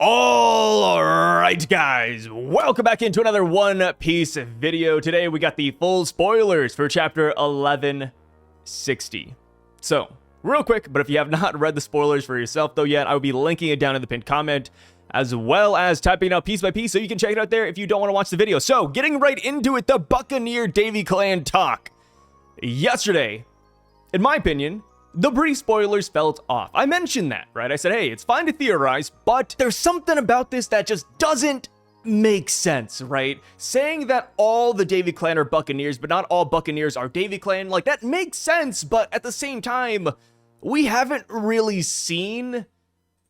All right, guys, welcome back into another One Piece video. Today we got the full spoilers for chapter 1160. So, real quick, but if you have not read the spoilers for yourself though yet, I will be linking it down in the pinned comment, as well as typing out piece by piece so you can check it out there if you don't want to watch the video. So, getting right into it, the Buccaneer Davy Clan talk. Yesterday, in my opinion, the brief spoilers felt off. I mentioned that, right? I said, hey, it's fine to theorize, but there's something about this that just doesn't make sense, right? Saying that all the Davy Clan are Buccaneers, but not all Buccaneers are Davy Clan, like, that makes sense, but at the same time, we haven't really seen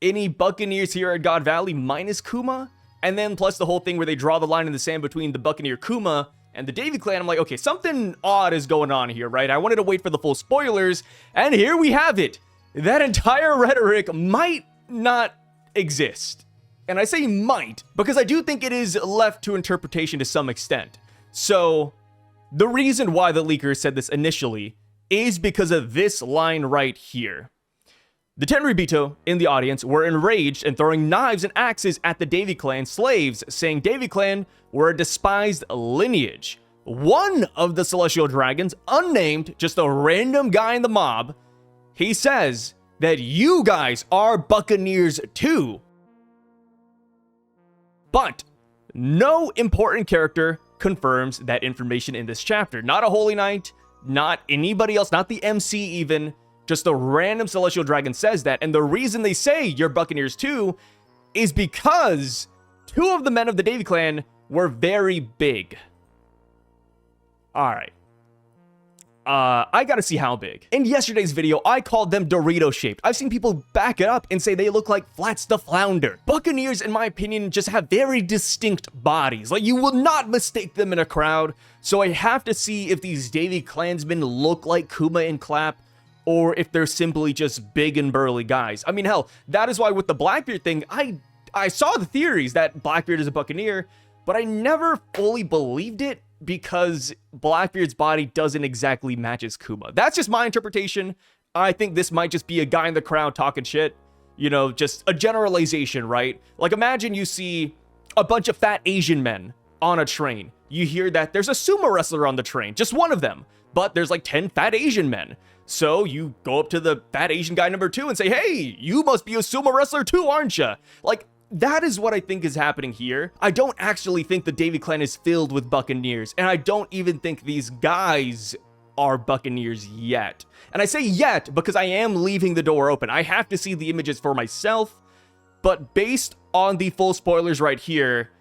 any Buccaneers here at God Valley minus Kuma, and then plus the whole thing where they draw the line in the sand between the Buccaneer Kuma and the Davy Clan. I'm like, okay, something odd is going on here, right? I wanted to wait for the full spoilers, and here we have it. That entire rhetoric might not exist. And I say might, because I do think it is left to interpretation to some extent. So, the reason why the leaker said this initially is because of this line right here. The Tenryubito in the audience were enraged and throwing knives and axes at the Davy Clan slaves, saying Davy Clan were a despised lineage. One of the Celestial Dragons, unnamed, just a random guy in the mob, he says that you guys are Buccaneers too. But no important character confirms that information in this chapter. Not a Holy Knight, not anybody else, not the MC even. Just a random Celestial Dragon says that, and the reason they say you're Buccaneers too is because two of the men of the Davy Clan were very big. Alright. I gotta see how big. In yesterday's video, I called them Dorito-shaped. I've seen people back it up and say they look like Flats the Flounder. Buccaneers, in my opinion, just have very distinct bodies. Like, you will not mistake them in a crowd, so I have to see if these Davy Clansmen look like Kuma and Clap, or if they're simply just big and burly guys. I mean, hell, that is why with the Blackbeard thing, I saw the theories that Blackbeard is a Buccaneer, but I never fully believed it because Blackbeard's body doesn't exactly match his Kuma. That's just my interpretation. I think this might just be a guy in the crowd talking shit. You know, just a generalization, right? Like, imagine you see a bunch of fat Asian men on a train. You hear that there's a sumo wrestler on the train, just one of them, but there's like 10 fat Asian men. So you go up to the fat Asian guy number 2 and say, hey, you must be a sumo wrestler too, aren't you? Like, that is what I think is happening here. I don't actually think the Davy Clan is filled with Buccaneers, and I don't even think these guys are Buccaneers yet. And I say yet because I am leaving the door open. I have to see the images for myself, but based on the full spoilers right here,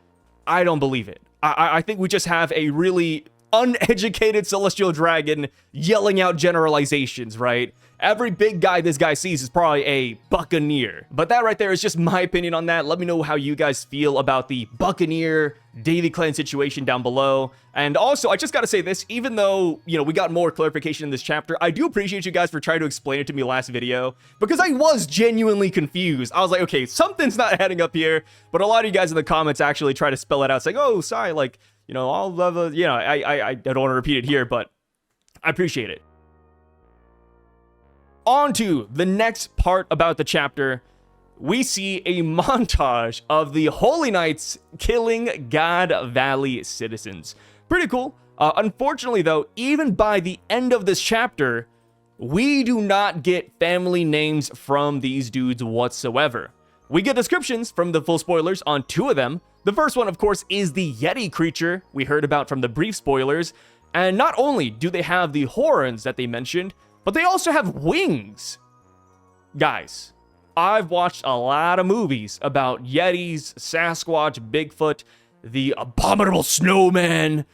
I don't believe it. I think we just have a really uneducated Celestial Dragon yelling out generalizations, right? Every big guy this guy sees is probably a Buccaneer. But that right there is just my opinion on that. Let me know how you guys feel about the Buccaneer Davy Clan situation down below. And also, I just gotta say this, even though, you know, we got more clarification in this chapter, I do appreciate you guys for trying to explain it to me last video, because I was genuinely confused. I was like, okay, something's not adding up here, but a lot of you guys in the comments actually try to spell it out, saying, oh, sorry, like, you know, all of, you know, I don't want to repeat it here, but I appreciate it. On to the next part about the chapter. We see a montage of the Holy Knights killing God Valley citizens. Pretty cool. Unfortunately, though, even by the end of this chapter, we do not get family names from these dudes whatsoever. We get descriptions from the full spoilers on 2 of them. The first one, of course, is the Yeti creature we heard about from the brief spoilers. And not only do they have the horns that they mentioned, but they also have wings. Guys, I've watched a lot of movies about Yetis, Sasquatch, Bigfoot, the abominable snowman,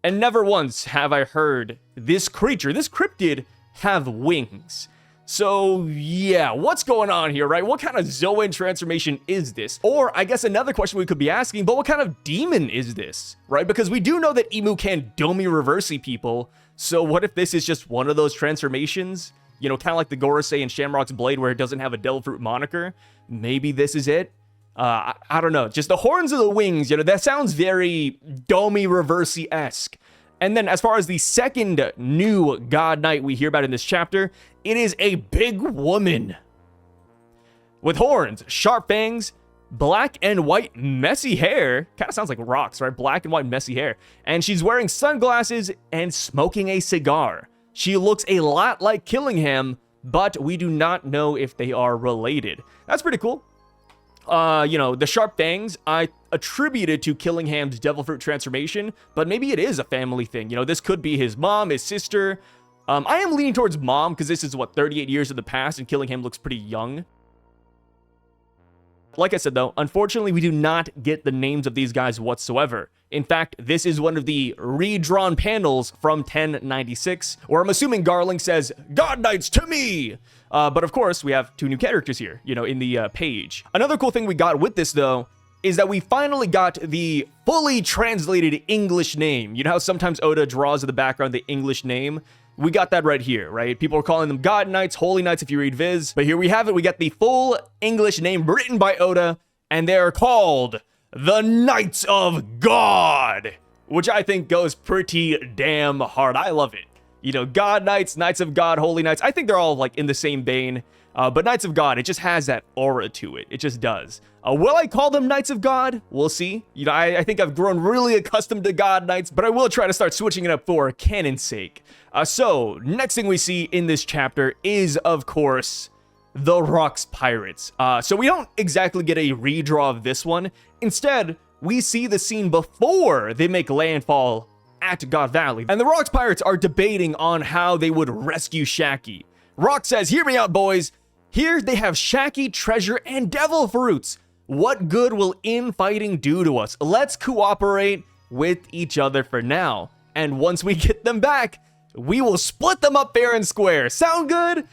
and never once have I heard this creature, this cryptid, have wings. So yeah, what's going on here, right? What kind of Zoan transformation is this? Or I guess another question we could be asking, but what kind of demon is this, right? Because we do know that Emu can Domi Reversi people, so what if this is just one of those transformations? You know, kind of like the Gorosei and Shamrock's Blade where it doesn't have a Devil Fruit moniker. Maybe this is it? I don't know. Just the horns of the wings, you know, that sounds very Domi Reversi-esque. And then as far as the second new God Knight we hear about in this chapter, it is a big woman with horns, sharp fangs, black and white messy hair. Kind of sounds like rocks, right? Black and white messy hair. And she's wearing sunglasses and smoking a cigar. She looks a lot like Killingham, but we do not know if they are related. That's pretty cool. You know, the sharp fangs, I attributed to Killingham's devil fruit transformation, but maybe it is a family thing. You know, this could be his mom, his sister. I am leaning towards mom because this is, what, 38 years in the past, and Killingham looks pretty young. Like I said, though, unfortunately, we do not get the names of these guys whatsoever. In fact, this is one of the redrawn panels from 1096, where I'm assuming Garling says, "God Knights to me!" But of course, we have 2 new characters here, you know, in the page. Another cool thing we got with this, though, is that we finally got the fully translated English name. You know how sometimes Oda draws in the background the English name? We got that right here, right? People are calling them God Knights, Holy Knights if you read Viz. But here we have it. We got the full English name written by Oda, and they're called the Knights of God, which I think goes pretty damn hard. I love it. You know, God Knights, Knights of God, Holy Knights. I think they're all like in the same vein. But Knights of God, it just has that aura to it. It just does. Will I call them Knights of God? We'll see. You know, I think I've grown really accustomed to God Knights, but I will try to start switching it up for canon's sake. So, next thing we see in this chapter is, of course, the Rocks Pirates. So we don't exactly get a redraw of this one. Instead, we see the scene before they make landfall at God Valley. And the Rocks Pirates are debating on how they would rescue Shakky. Rock says, "Hear me out, boys. Here they have Shakky, treasure, and devil fruits. What good will infighting do to us? Let's cooperate with each other for now. And once we get them back, we will split them up fair and square." Sound good?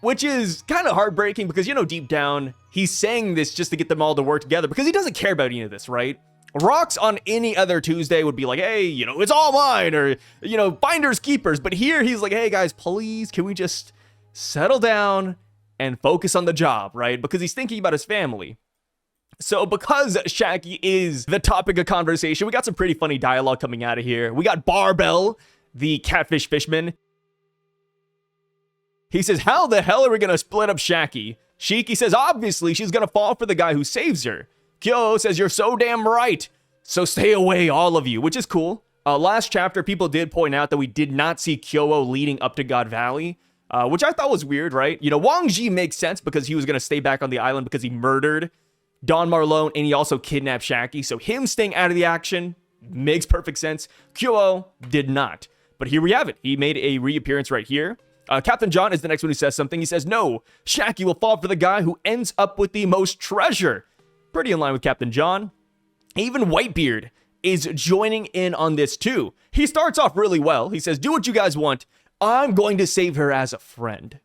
Which is kind of heartbreaking because, you know, deep down, he's saying this just to get them all to work together because he doesn't care about any of this, right? Rocks on any other Tuesday would be like, "Hey, you know, it's all mine," or, you know, finders keepers. But here he's like, "Hey guys, please, can we just settle down and focus on the job," right? Because he's thinking about his family. So because Shakky is the topic of conversation, we got some pretty funny dialogue coming out of here. We got Barbell, the catfish fishman. He says, "How the hell are we gonna split up Shakky?" Shiki says, "Obviously, she's gonna fall for the guy who saves her." Kyo says, "You're so damn right. So stay away, all of you," which is cool. Last chapter, people did point out that we did not see Kyo leading up to God Valley, which I thought was weird, right? You know, Wang Ji makes sense because he was gonna stay back on the island because he murdered Don Marlone, and he also kidnapped Shakky, so him staying out of the action makes perfect sense. Kyo did not. But here we have it. He made a reappearance right here. Captain John is the next one who says something. He says, "No, Shakky will fall for the guy who ends up with the most treasure." Pretty in line with Captain John. Even Whitebeard is joining in on this too. He starts off really well. He says, "Do what you guys want. I'm going to save her as a friend.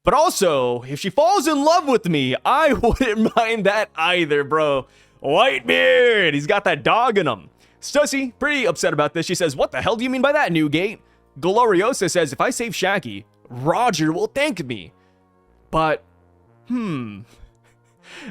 But also, if she falls in love with me, I wouldn't mind that either, bro." Whitebeard, he's got that dog in him. Stussy, pretty upset about this. She says, "What the hell do you mean by that, Newgate?" Gloriosa says, "If I save Shakky, Roger will thank me." But,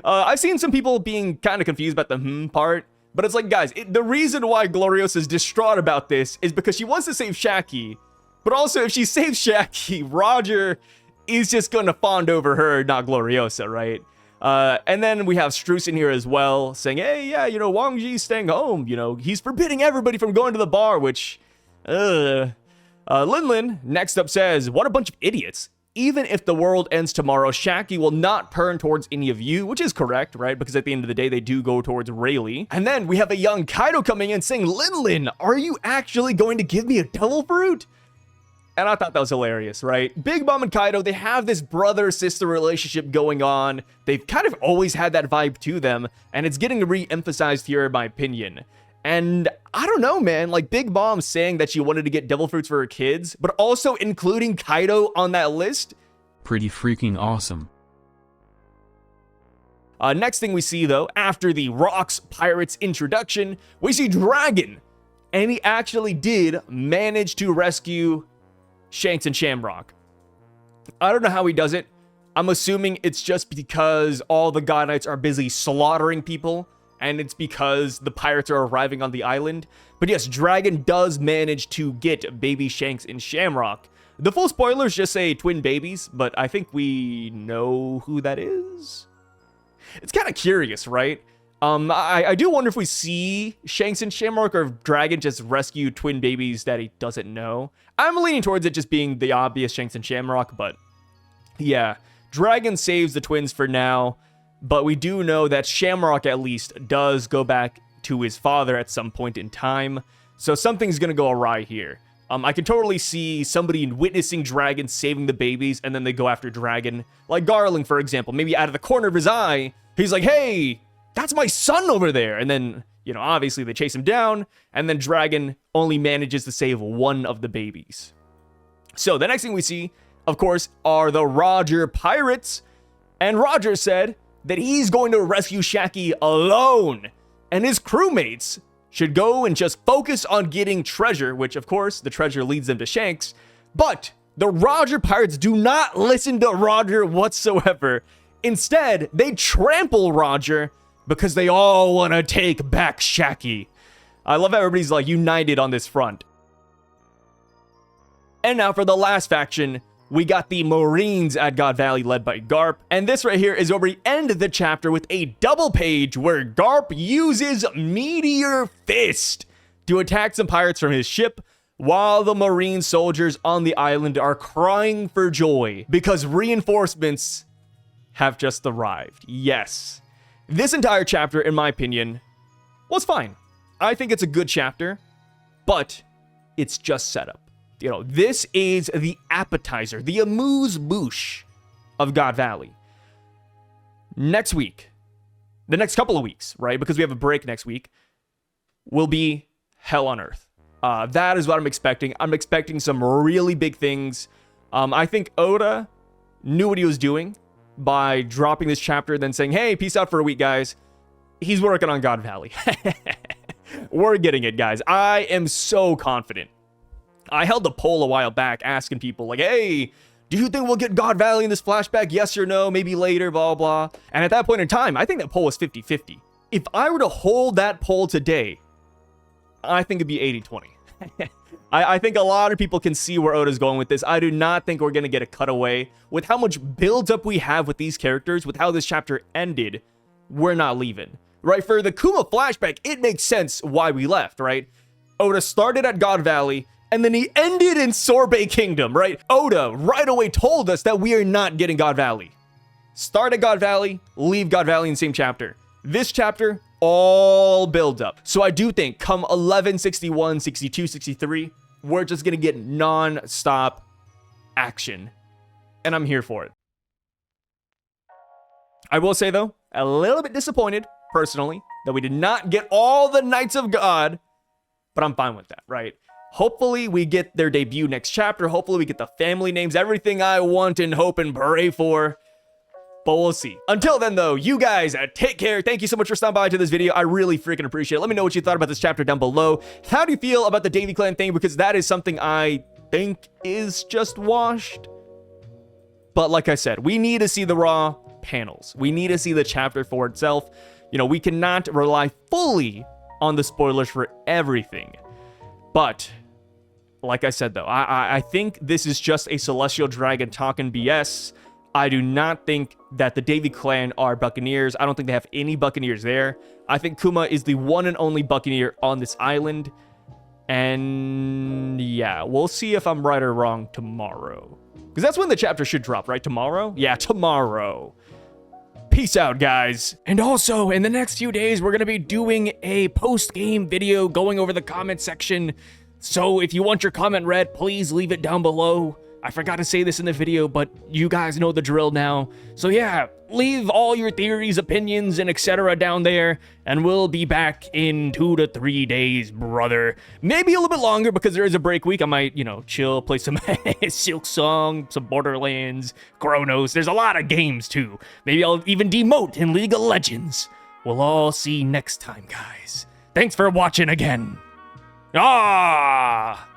I've seen some people being kind of confused about the part. But it's like, guys, the reason why Gloriosa is distraught about this is because she wants to save Shakky. But also, if she saves Shakky, Roger is just going to fawn over her, not Gloriosa, right? And then we have Struce in here as well, saying, "Hey, yeah, you know, Wang Ji's staying home. You know, he's forbidding everybody from going to the bar," which, Lin next up says, "What a bunch of idiots. Even if the world ends tomorrow, Shakky will not turn towards any of you," which is correct, right? Because at the end of the day, they do go towards Rayleigh. And then we have a young Kaido coming in saying, Lin, are you actually going to give me a devil fruit?" And I thought that was hilarious, right? Big Mom and Kaido, they have this brother-sister relationship going on. They've kind of always had that vibe to them, and it's getting re-emphasized here, in my opinion. And I don't know, man, like Big Mom saying that she wanted to get devil fruits for her kids, but also including Kaido on that list. Pretty freaking awesome. Next thing we see, though, after the Rocks Pirates introduction, we see Dragon. And he actually did manage to rescue Shanks and Shamrock. I don't know how he does it. I'm assuming it's just because all the God Knights are busy slaughtering people, and it's because the pirates are arriving on the island. But yes, Dragon does manage to get baby Shanks and Shamrock. The full spoilers just say twin babies, but I think we know who that is. It's kind of curious, right? I do wonder if we see Shanks and Shamrock, or if Dragon just rescued twin babies that he doesn't know. I'm leaning towards it just being the obvious Shanks and Shamrock, but yeah, Dragon saves the twins for now, but we do know that Shamrock at least does go back to his father at some point in time, so something's gonna go awry here. I can totally see somebody witnessing Dragon saving the babies, and then they go after Dragon. Like Garling, for example, maybe out of the corner of his eye, he's like, hey, that's my son over there. And then, you know, obviously they chase him down, and then Dragon only manages to save one of the babies. So the next thing we see, of course, are the Roger pirates. And Roger said that he's going to rescue Shakky alone, and his crewmates should go and just focus on getting treasure, which of course the treasure leads them to Shanks. But the Roger pirates do not listen to Roger whatsoever. Instead, they trample Roger because they all want to take back Shakky. I love how everybody's like united on this front. And now for the last faction, we got the Marines at God Valley led by Garp. And this right here is where we end the chapter with a double page where Garp uses Meteor Fist to attack some pirates from his ship, while the Marine soldiers on the island are crying for joy because reinforcements have just arrived. Yes. This entire chapter, in my opinion, was fine. I think it's a good chapter, but it's just setup. You know, this is the appetizer, the amuse-bouche of God Valley. Next week, the next couple of weeks, right, because we have a break next week, will be Hell on Earth. That is what I'm expecting. I'm expecting some really big things. I think Oda knew what he was doing by dropping this chapter, then saying, hey, peace out for a week, guys. He's working on God Valley. We're getting it, guys. I am so confident. I held a poll a while back asking people like, hey, do you think we'll get God Valley in this flashback? Yes or no, maybe later, blah, blah. And at that point in time, I think that poll was 50-50. If I were to hold that poll today, I think it'd be 80-20. I think a lot of people can see where Oda's going with this. I do not think we're going to get a cutaway. With how much build-up we have with these characters, with how this chapter ended, we're not leaving. Right? For the Kuma flashback, it makes sense why we left, right? Oda started at God Valley, and then he ended in Sorbet Kingdom, right? Oda right away told us that we are not getting God Valley. Start at God Valley, leave God Valley in the same chapter. This chapter, all build up. So I do think come 11, 61, 62, 63, we're just going to get non-stop action. And I'm here for it. I will say, though, a little bit disappointed, personally, that we did not get all the Knights of God, but I'm fine with that, right? Hopefully we get their debut next chapter. Hopefully we get the family names, everything I want and hope and pray for. But we'll see. Until then, though, you guys take care. Thank you so much for stopping by to this video. I really freaking appreciate it. Let me know what you thought about this chapter down below. How do you feel about the Davy Clan thing? Because that is something I think is just washed. But like I said, we need to see the raw panels. We need to see the chapter for itself. You know, we cannot rely fully on the spoilers for everything. But like I said, though, I think this is just a Celestial Dragon talking BS. I do not think that the Davy Clan are Buccaneers. I don't think they have any Buccaneers there. I think Kuma is the one and only Buccaneer on this island. And yeah, we'll see if I'm right or wrong tomorrow. Because that's when the chapter should drop, right? Tomorrow? Yeah, tomorrow. Peace out, guys. And also, in the next few days, we're going to be doing a post-game video going over the comment section. So if you want your comment read, please leave it down below. I forgot to say this in the video, but you guys know the drill now. So yeah, leave all your theories, opinions, and etc. down there, and we'll be back in 2 to 3 days, brother. Maybe a little bit longer because there is a break week. I might, you know, chill, play some Silk Song, some Borderlands, Chronos. There's a lot of games too. Maybe I'll even demote in League of Legends. We'll all see next time, guys. Thanks for watching again. Ah!